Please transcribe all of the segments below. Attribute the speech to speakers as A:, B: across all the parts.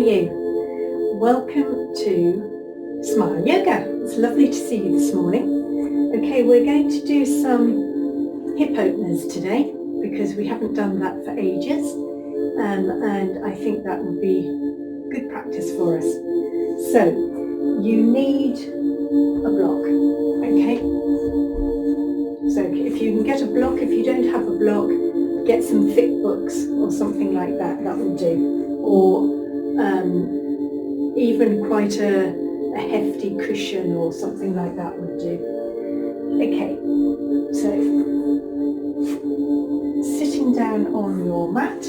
A: you? Welcome to Smile Yoga. It's lovely to see you this morning. Okay, we're going to do some hip openers today because we haven't done that for ages, and I think that would be good practice for us. So you need a block, okay? So if you can get a block, if you don't have a block, get some thick books or something like that, that will do. Or even quite a hefty cushion or something like that would do. Okay, so sitting down on your mat.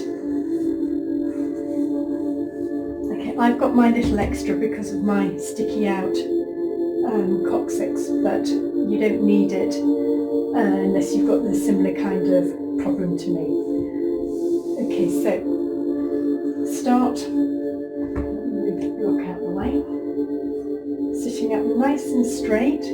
A: Okay, I've got my little extra because of my sticky out coccyx, but you don't need it unless you've got the similar kind of problem to me. Okay, so start, move the block out the way, sitting up nice and straight.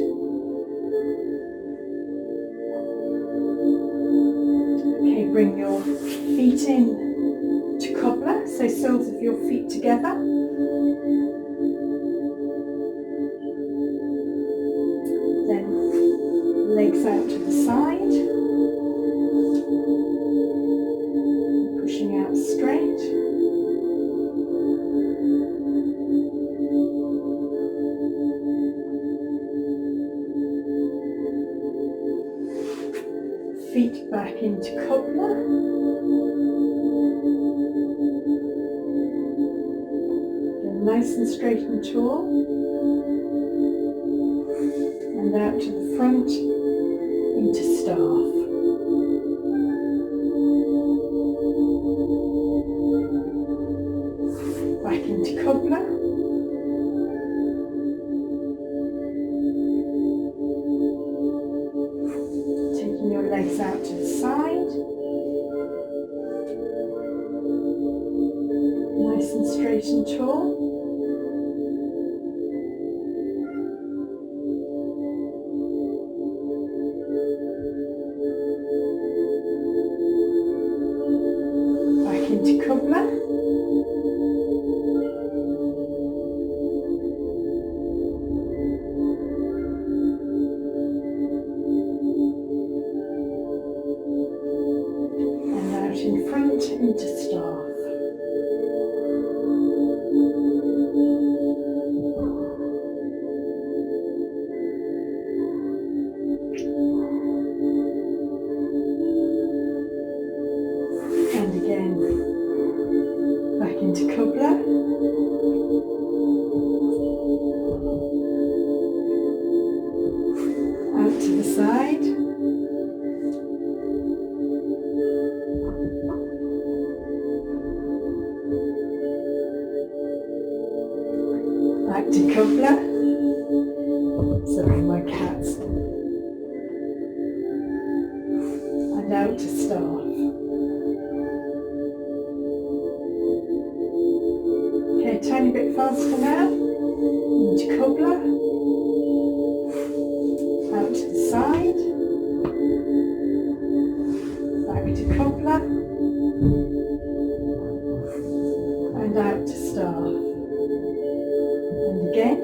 A: Okay, bring your feet in to cobbler, so soles of your feet together. Then legs out to the side, pushing out straight. Feet back into cobbler. Again, nice and straight and tall. And out to the front into staff. Back into cobbler. Taking your legs out to the side. Nice and straight and tall. Back into cobbler. In front into staff. And again, back into cobbler. Out to the side. Back to cobbler. Sorry, my cats. And out to staff. Okay, a tiny bit faster now. Into cobbler. Out to the side. Back to cobbler. And out to staff. And again,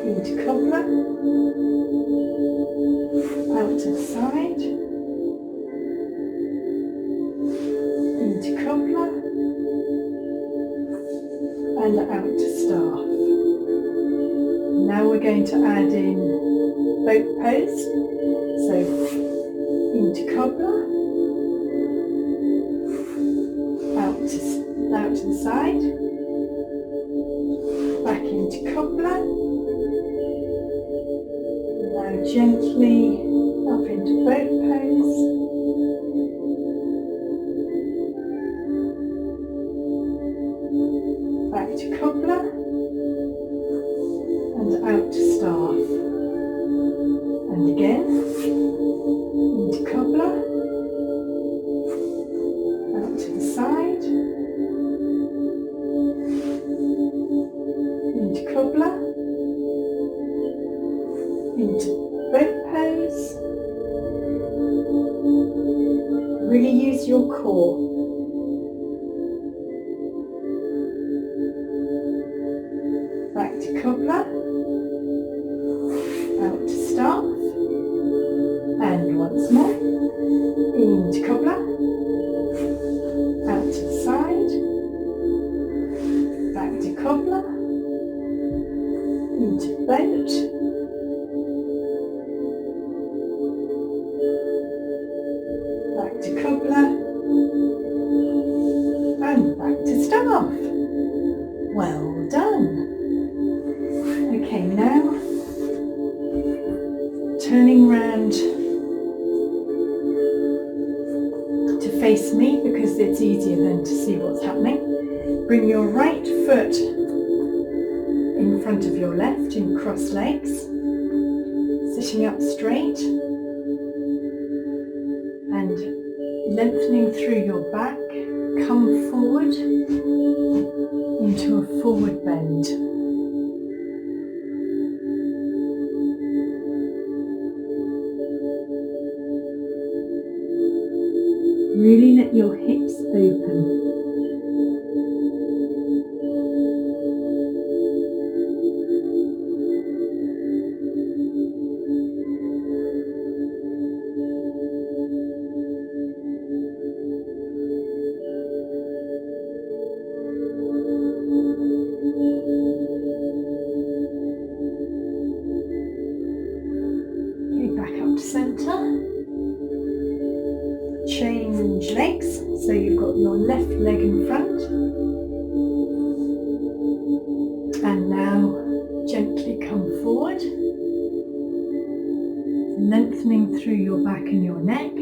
A: into cobbler, out to the side, into cobbler, and out to staff. Now we're going to add in boat pose, so into cobbler, out to the side, back into cobbler. Now gently up into boat pose. Back to cobbler and out to staff. And again into cobbler, out to the side, into cobbler, into boat pose. Really use your core. more. Into cobbler, out to the side, back to cobbler, into boat, back to cobbler, and back to staff. Well done. Okay, now turning round to face me because it's easier then to see what's happening. Bring your right foot in front of your left in crossed legs, sitting up straight and lengthening through your back. Come forward into a forward bend. Really let your hips open. Okay, back up to centre. Change legs, so you've got your left leg in front, and now gently come forward, lengthening through your back and your neck,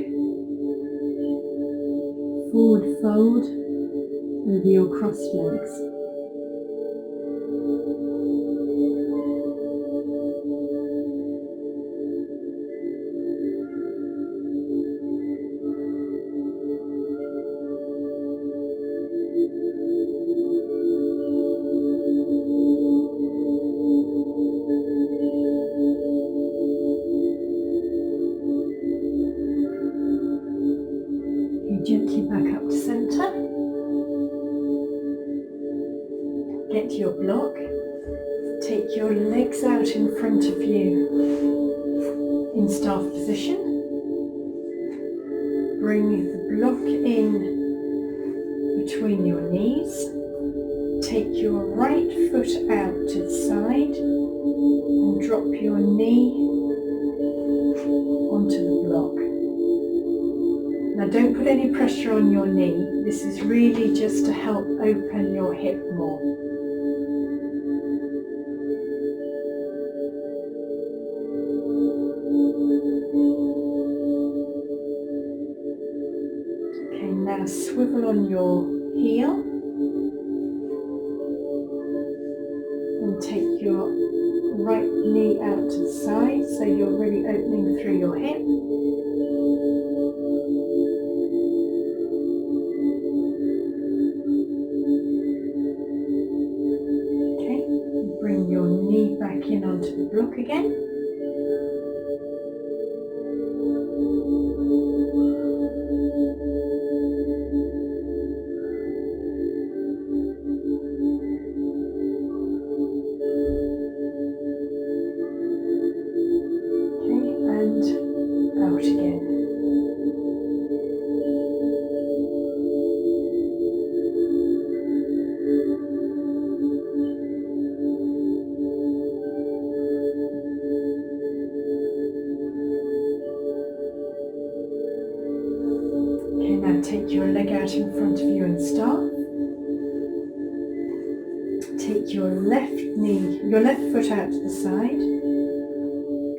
A: forward fold over your crossed legs. Gently back up to centre. Get your block. Take your legs out in front of you in staff position. Bring the block in between your knees. Take your right foot out to the side and drop your knee onto the block. Now don't put any pressure on your knee. This is really just to help open your hip more. Okay, now swivel on your heel and take your right knee out to the side so you're really opening through your hip. Bring your knee back in onto the block again. Okay, and out again. Now take your leg out in front of you and staff. Take your left foot out to the side,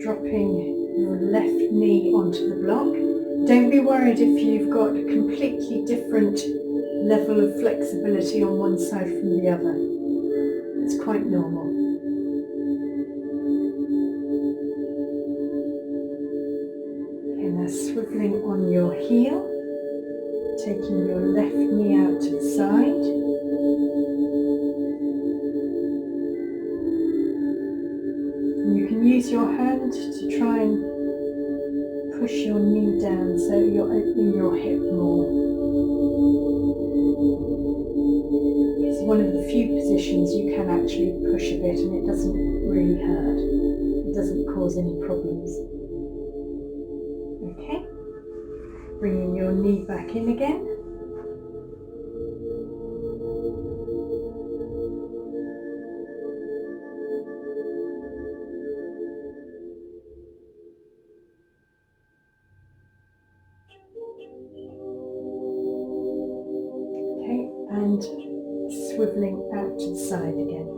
A: dropping your left knee onto the block. Don't be worried if you've got a completely different level of flexibility on one side from the other. It's quite normal. Okay, now swiveling on your heel. Taking your left knee out to the side. And you can use your hand to try and push your knee down so you're opening your hip more. It's one of the few positions you can actually push a bit and it doesn't really hurt. It doesn't cause any problems. Okay. Bringing your knee back in again. Okay, and swiveling out to the side again.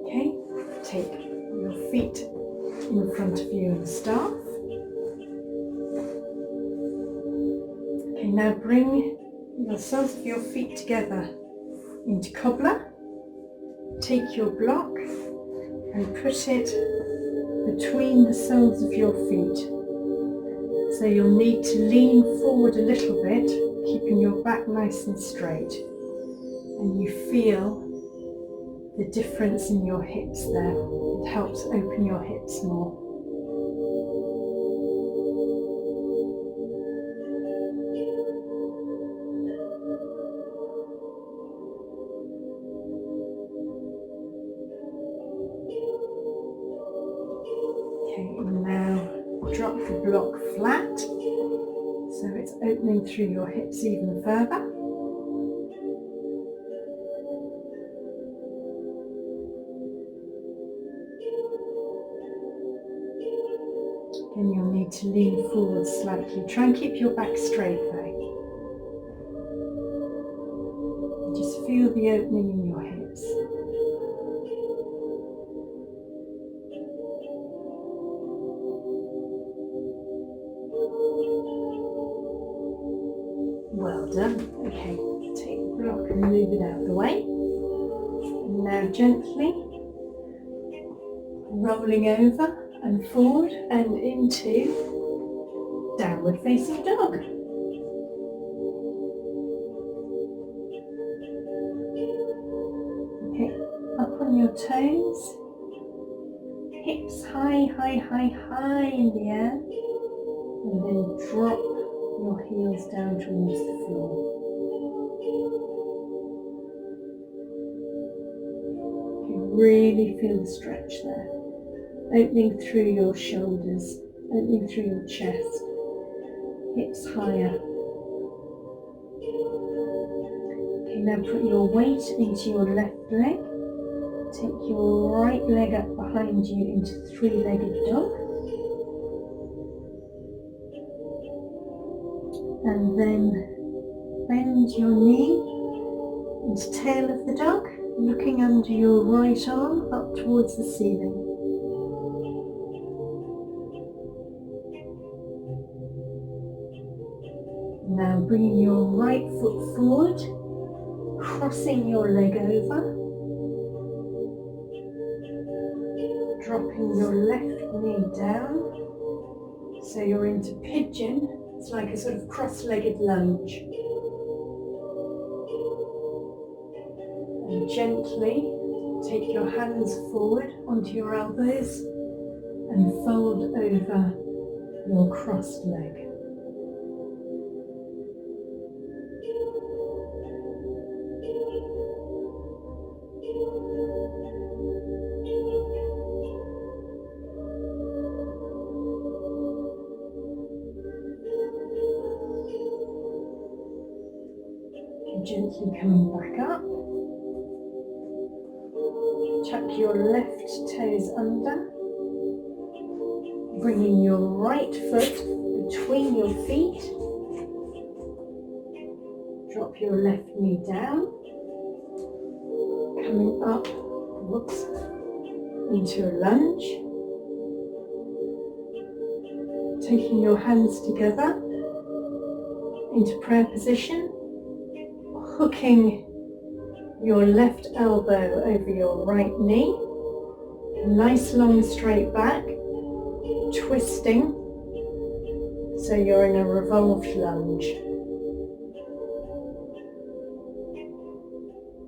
A: Okay, take your feet in front of you in the staff. Okay, now bring the soles of your feet together into cobbler. Take your block and put it between the soles of your feet. So you'll need to lean forward a little bit, keeping your back nice and straight. And you feel the difference in your hips there. It helps open your hips more. Okay, and now drop the block flat, so it's opening through your hips even further. Again, you'll need to lean forward slightly. Try and keep your back straight though. Just feel the opening in your hips. Well done. Okay, take the block and move it out of the way. And now gently rolling over and forward and into downward facing dog. Okay, up on your toes, hips high, high, high, high in the air, and then drop your heels down towards the floor. You really feel the stretch there. Opening through your shoulders, opening through your chest, hips higher. Okay, now put your weight into your left leg. Take your right leg up behind you into three-legged dog. And then bend your knee into tail of the dog, looking under your right arm up towards the ceiling. Now bringing your right foot forward, crossing your leg over, dropping your left knee down, so you're into pigeon. It's like a sort of cross-legged lunge. And gently take your hands forward onto your elbows and fold over your crossed leg. Gently coming back up. Tuck your left toes under. Bringing your right foot between your feet. Drop your left knee down. Coming up, whoops, into a lunge. Taking your hands together into prayer position. Hooking your left elbow over your right knee, nice long straight back, twisting, so you're in a revolved lunge.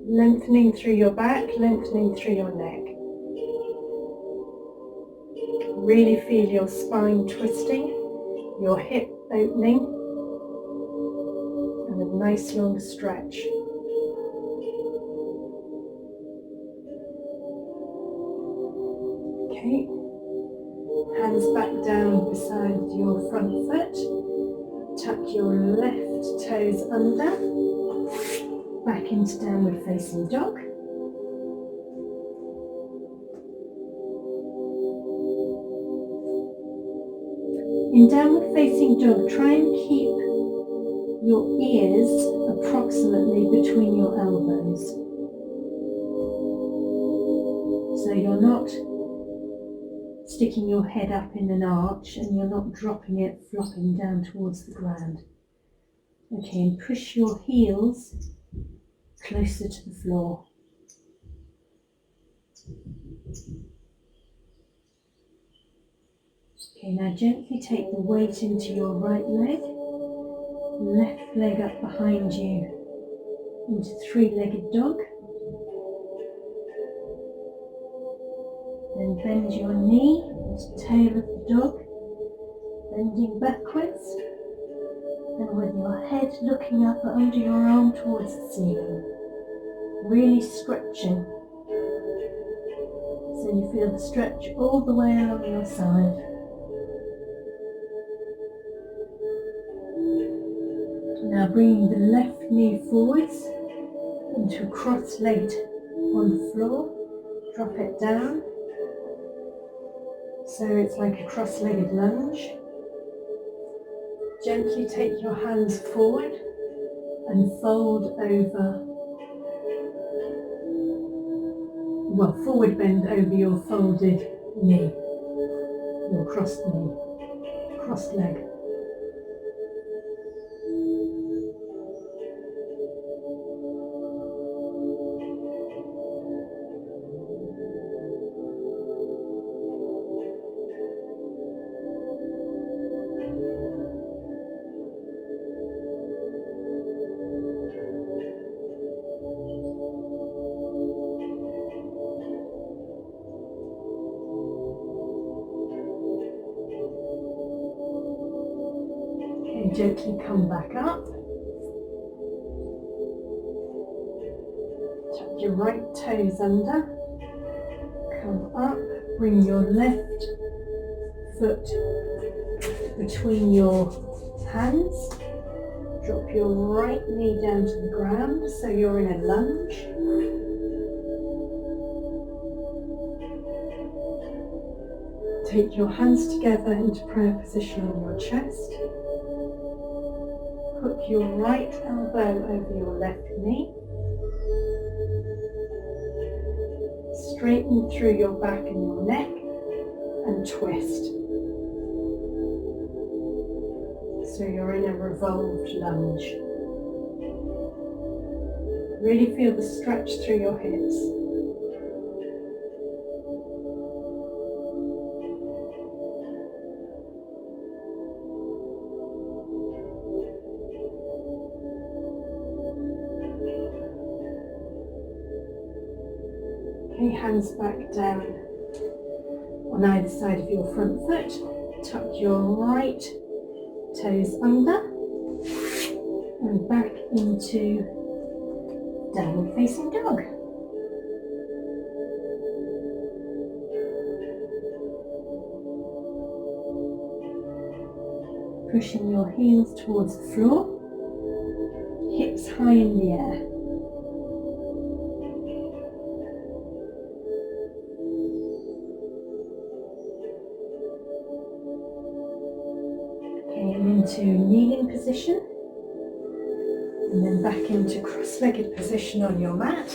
A: Lengthening through your back, lengthening through your neck. Really feel your spine twisting, your hip opening, and a nice long stretch. Okay, hands back down beside your front foot, tuck your left toes under, back into downward facing dog. In downward facing dog, try and keep your ears approximately between your elbows. So you're not sticking your head up in an arch and you're not dropping it, flopping down towards the ground. Okay, and push your heels closer to the floor. Okay, now gently take the weight into your right leg, left leg up behind you into three-legged dog. Then bend your knee into the tail of the dog, bending backwards, and with your head looking up under your arm towards the ceiling, really stretching. So you feel the stretch all the way along your side. Now bringing the left knee forwards into a cross-legged on the floor, drop it down. So it's like a cross-legged lunge. Gently take your hands forward and fold over, well, forward bend over your folded knee, your crossed knee, crossed leg. Gently come back up. Tuck your right toes under. Come up. Bring your left foot between your hands. Drop your right knee down to the ground so you're in a lunge. Take your hands together into prayer position on your chest. Hook your right elbow over your left knee. Straighten through your back and your neck and twist. So you're in a revolved lunge. Really feel the stretch through your hips. Okay, hands back down on either side of your front foot. Tuck your right toes under and back into downward facing dog. Pushing your heels towards the floor, hips high in the air. Into kneeling position and then back into cross-legged position on your mat.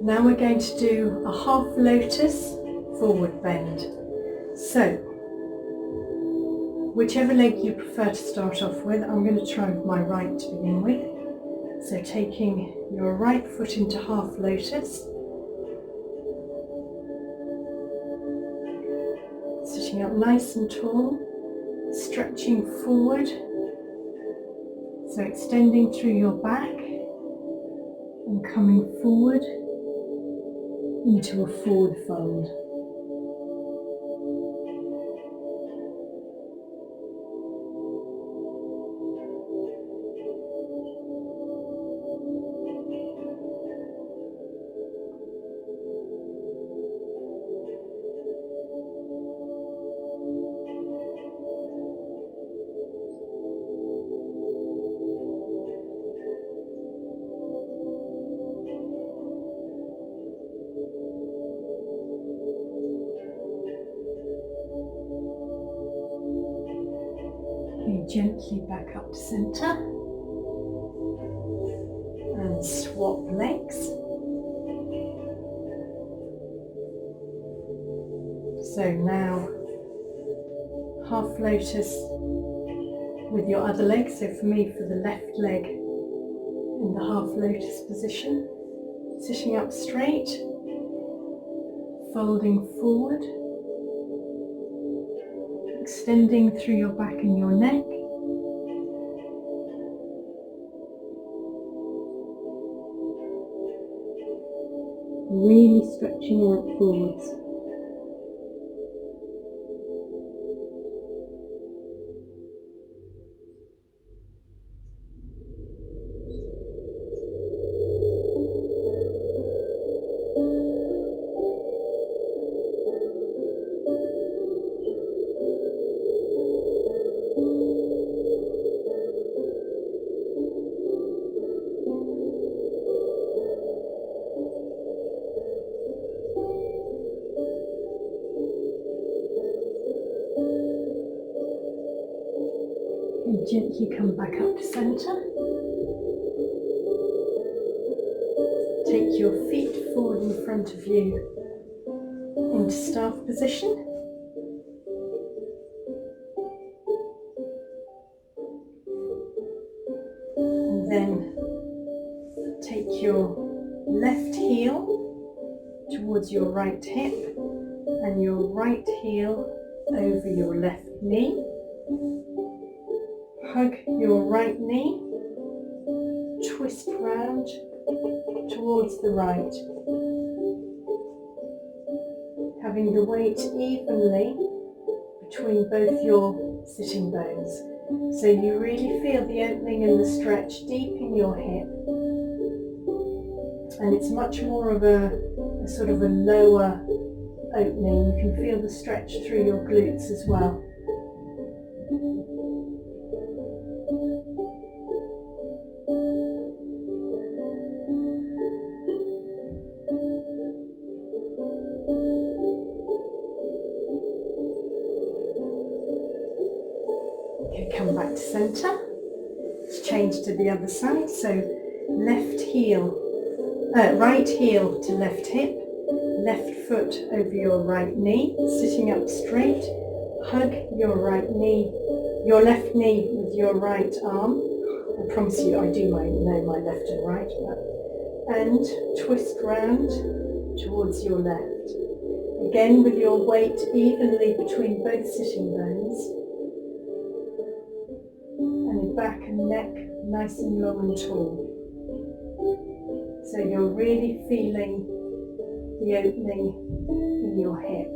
A: Now we're going to do a half lotus forward bend. So whichever leg you prefer to start off with, I'm going to try with my right to begin with. So taking your right foot into half lotus, sitting up nice and tall, stretching forward, so extending through your back and coming forward into a forward fold. Okay, gently back up to centre and swap legs. So now half lotus with your other leg. So for me, for the left leg in the half lotus position, sitting up straight, folding forward, extending through your back and your neck. Really stretching out forwards. And gently come back up to centre. Take your feet forward in front of you into staff position. And then take your left heel towards your right hip and your right heel over your left knee. Hug your right knee, twist round towards the right, having the weight evenly between both your sitting bones. So you really feel the opening and the stretch deep in your hip, and it's much more of a sort of a lower opening. You can feel the stretch through your glutes as well. Okay, come back to centre. Let's change to the other side. So left heel, right heel to left hip, left foot over your right knee, sitting up straight. Hug your right knee, your left knee with your right arm. I promise you I do know my left and right. And twist round towards your left. Again with your weight evenly between both sitting bones. And back and neck nice and long and tall. So you're really feeling the opening in your hip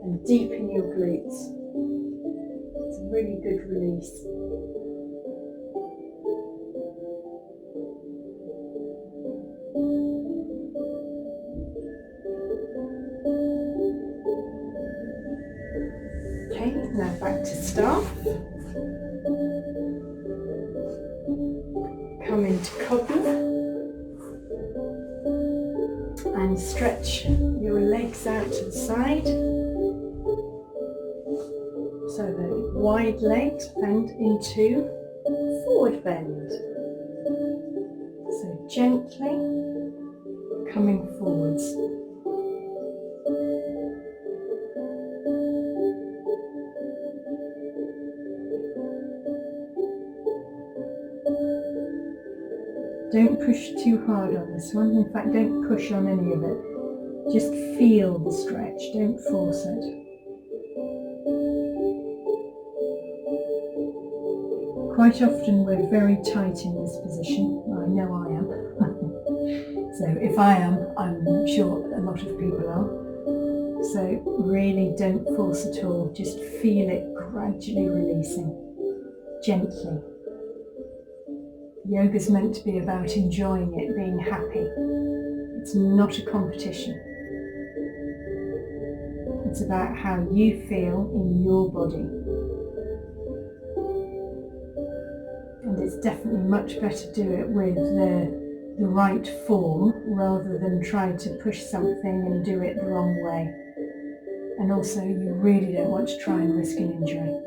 A: and deep in your glutes. It's a really good release. Okay, now back to staff. Come into cobble and stretch your legs out to the side. So the wide legs and into forward bend. So gently coming forwards. Don't push too hard on this one. In fact, don't push on any of it. Just feel the stretch, don't force it. Quite often we're very tight in this position. Well, I know I am. So if I am, I'm sure a lot of people are. So really don't force at all. Just feel it gradually releasing, gently. Yoga's meant to be about enjoying it, being happy. It's not a competition. It's about how you feel in your body. And it's definitely much better to do it with the right form rather than try to push something and do it the wrong way. And also you really don't want to try and risk an injury.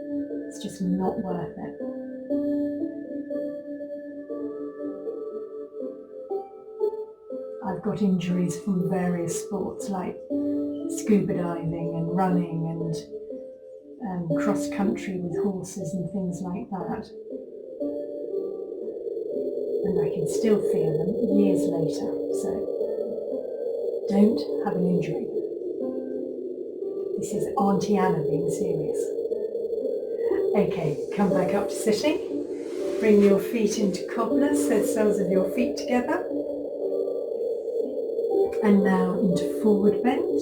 A: It's just not worth it. I've got injuries from various sports like scuba diving and running and cross country with horses and things like that. And I can still feel them years later. So don't have an injury. This is Auntie Anna being serious. Okay, come back up to sitting. Bring your feet into cobblers, so the soles of your feet together. And now into forward bend.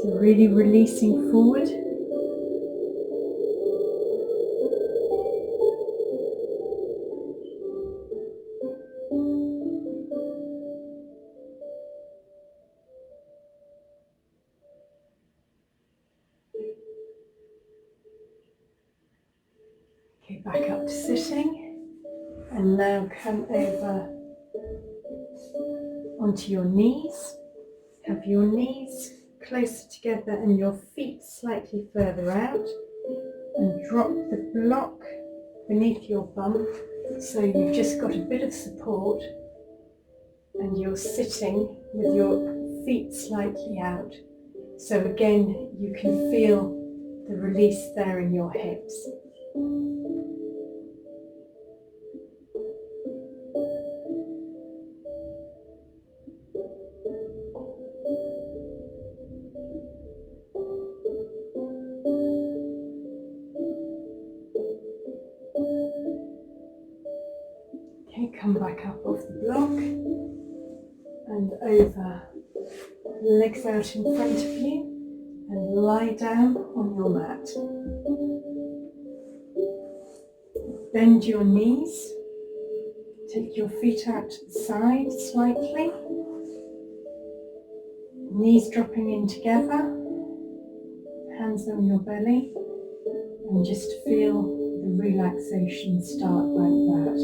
A: So really releasing forward. Okay, back up to sitting. And now come over onto your knees. Have your knees closer together and your feet slightly further out. And drop the block beneath your bum so you've just got a bit of support and you're sitting with your feet slightly out. So again, you can feel the release there in your hips. Okay, come back up off the block and over, legs out in front of you, and lie down on your mat. Bend your knees, take your feet out to the side slightly, knees dropping in together, hands on your belly, and just feel the relaxation start like that.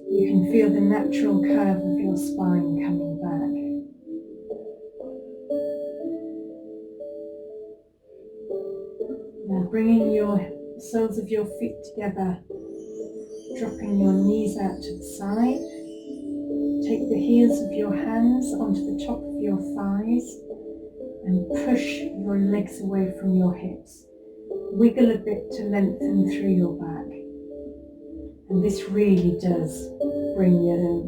A: You can feel the natural curve of your spine coming back. Now bringing your soles of your feet together, dropping your knees out to the side. Take the heels of your hands onto the top of your thighs and push your legs away from your hips. Wiggle a bit to lengthen through your back. And this really does bring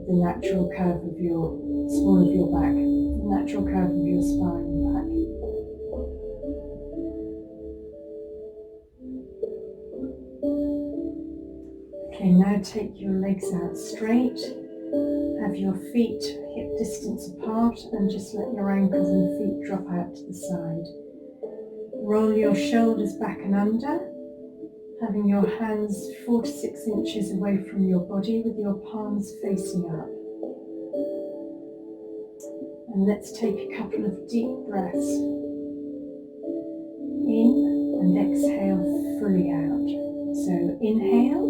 A: the natural curve of your small of your back, the natural curve of your spine back. Okay, now take your legs out straight. Have your feet hip distance apart and just let your ankles and feet drop out to the side. Roll your shoulders back and under, having your hands 4 to 6 inches away from your body with your palms facing up. And let's take a couple of deep breaths in and exhale fully out. So inhale.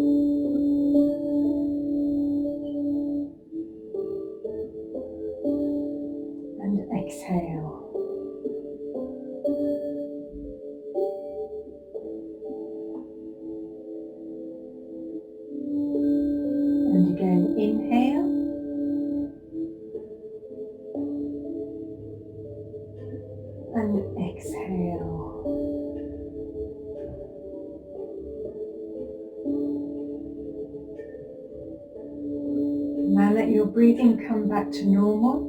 A: And exhale. And again, inhale. And exhale. Now let your breathing come back to normal.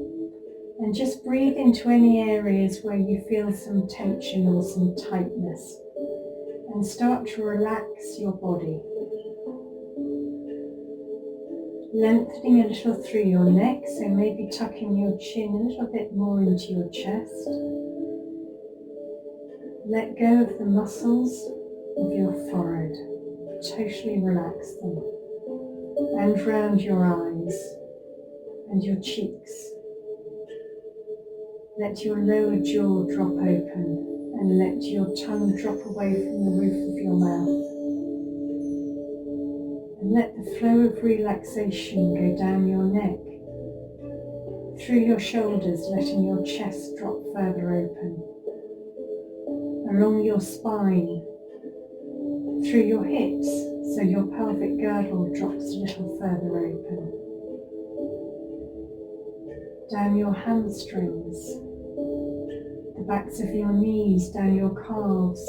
A: And just breathe into any areas where you feel some tension or some tightness. And start to relax your body. Lengthening a little through your neck, so maybe tucking your chin a little bit more into your chest. Let go of the muscles of your forehead. Totally relax them. And round your eyes and your cheeks. Let your lower jaw drop open and let your tongue drop away from the roof of your mouth. And let the flow of relaxation go down your neck, through your shoulders, letting your chest drop further open, along your spine, through your hips, so your pelvic girdle drops a little further open, down your hamstrings, the backs of your knees, down your calves,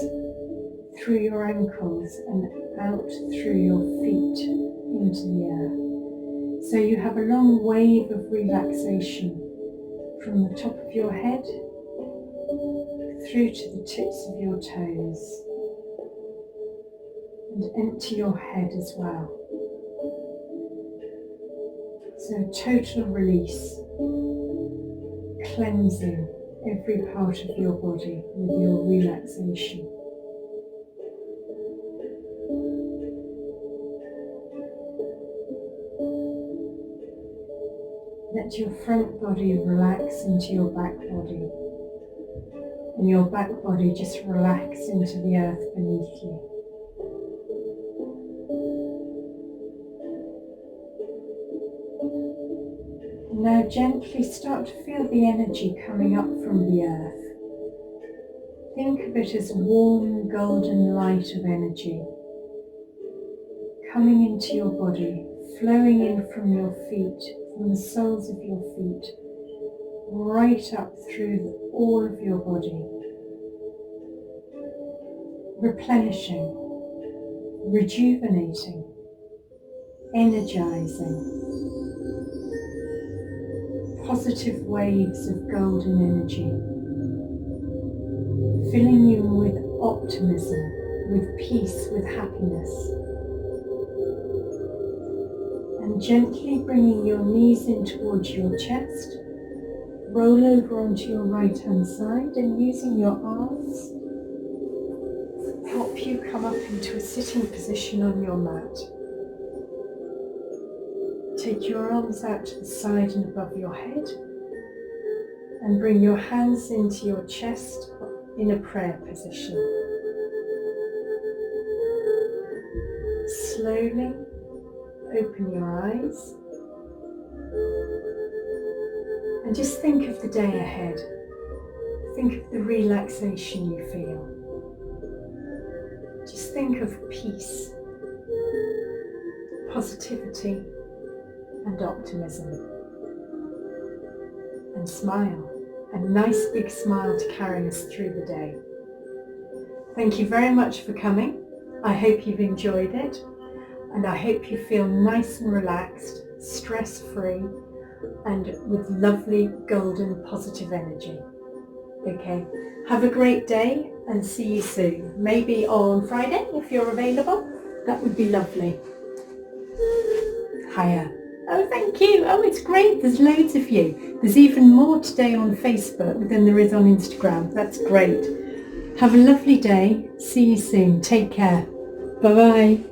A: through your ankles and out through your feet into the earth. So you have a long wave of relaxation from the top of your head through to the tips of your toes, and empty your head as well. So total release, cleansing every part of your body with your relaxation. Let your front body relax into your back body, and your back body just relax into the earth beneath you. Now gently start to feel the energy coming up from the earth. Think of it as warm golden light of energy coming into your body, flowing in from your feet, from the soles of your feet, right up through all of your body, replenishing, rejuvenating, energizing. Positive waves of golden energy, filling you with optimism, with peace, with happiness. And gently bringing your knees in towards your chest, roll over onto your right hand side, and using your arms, help you come up into a sitting position on your mat. Take your arms out to the side and above your head, and bring your hands into your chest in a prayer position. Slowly open your eyes and just think of the day ahead. Think of the relaxation you feel. Just think of peace, positivity, and optimism, and smile, a nice big smile to carry us through the day. Thank you very much for coming. I hope you've enjoyed it, and I hope you feel nice and relaxed, stress-free, and with lovely golden positive energy. Okay, have a great day and see you soon. Maybe on Friday if you're available. That would be lovely. Hiya. Oh, thank you. Oh, it's great. There's loads of you. There's even more today on Facebook than there is on Instagram. That's great. Have a lovely day. See you soon. Take care. Bye-bye.